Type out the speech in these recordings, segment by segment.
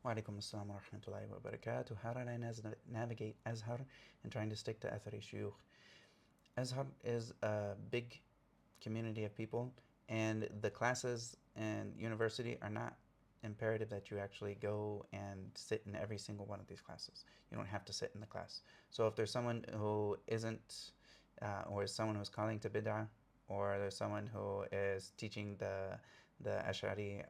Wa alaikum assalam wa rahmatullahi wa barakatuh. How did I navigate Azhar and trying to stick to Athari shuyūkh? Azhar is a big community of people, and the classes and university are not imperative that you actually go and sit in every single one of these classes. You don't have to sit in the class. So if there's someone who isn't, or is someone who's calling to bid'ah, or there's someone who is teaching the Ash'ari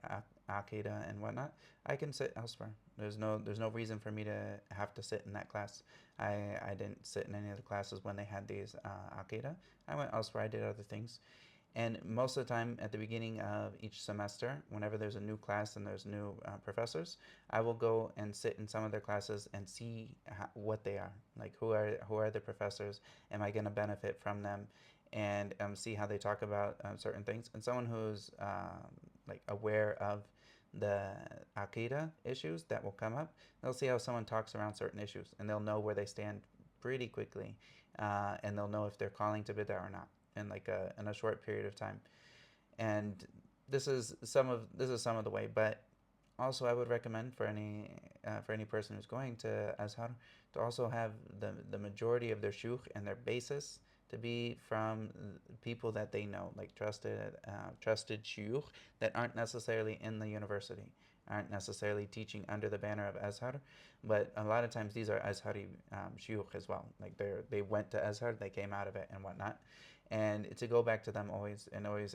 Aqīdah and whatnot, I can sit elsewhere. There's no reason for me to have to sit in that class. I didn't sit in any of the classes when they had these Aqīdah. I went elsewhere. I did other things. And most of the time, at the beginning of each semester, whenever there's a new class and there's new professors, I will go and sit in some of their classes and see what they are. Like, who are the professors? Am I going to benefit from them? And see how they talk about certain things. And someone who's like aware of the Aqīdah issues that will come up, they'll see how someone talks around certain issues, and they'll know where they stand pretty quickly, and they'll know if they're calling to bid'ah or not in in a short period of time. And this is some of the way. But also, I would recommend for any person who's going to Azhar to also have the majority of their shuyūkh and their basis to be from people that they know, like trusted shuyūkh that aren't necessarily in the university, aren't necessarily teaching under the banner of Azhar, but a lot of times these are Azhari shuyūkh as well. Like they went to Azhar, they came out of it and whatnot. And to go back to them always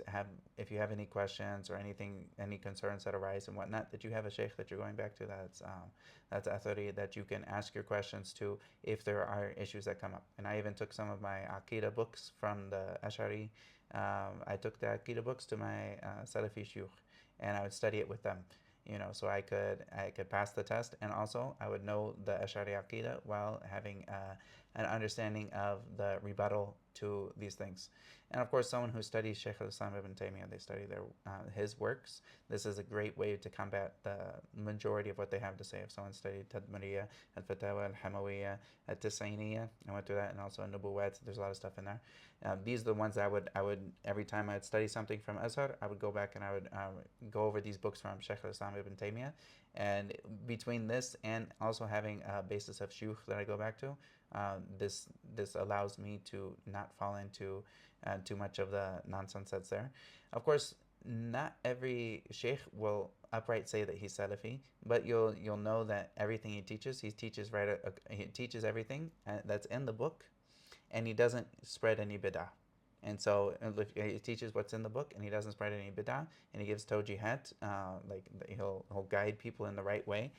have, if you have any questions or anything, any concerns that arise and whatnot, that you have a Shaykh that you're going back to that's Azhari, that you can ask your questions to if there are issues that come up. And I even took some of my Aqīdah books from the Ash'ari. I took the Aqīdah books to my Salafi shuyūkh, and I would study it with them. So I could pass the test, and also I would know the Ash'ari Aqīdah while having an understanding of the rebuttal to these things. And of course, someone who studies Shaykh al-Islām ibn Taymiyyah, they study his works. This is a great way to combat the majority of what they have to say. If someone studied Tadmuriyah, al-Fatawa, al-Hamawiyah, al-Tisayniyah, I went through that, and also Nubuwat, there's a lot of stuff in there. These are the ones I would every time I'd study something from Azhar, I would go back and I would go over these books from Shaykh al-Islām ibn Taymiyyah. And between this and also having a basis of shuyūkh that I go back to, this allows me to not fall into too much of the nonsense that's there. Of course, not every Shaykh will upright say that he's Salafi, but you'll know that everything he teaches he teaches everything that's in the book, and he doesn't spread any bid'ah. And so he teaches what's in the book, and he doesn't spread any bid'ah, and he gives tawjihat, like he'll guide people in the right way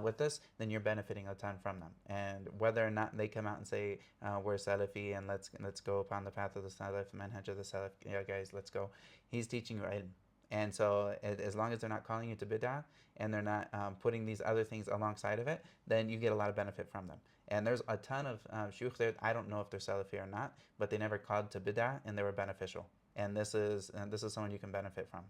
with this, then you're benefiting a ton from them. And whether or not they come out and say we're Salafi and let's go upon the path of the Salaf, manhaj of the Salaf, yeah guys, let's go. He's teaching you ilm. And so as long as they're not calling you to bid'ah and they're not putting these other things alongside of it, then you get a lot of benefit from them. And there's a ton of shuyūkh there. I don't know if they're Salafi or not, but they never called to bid'ah and they were beneficial. And this is someone you can benefit from.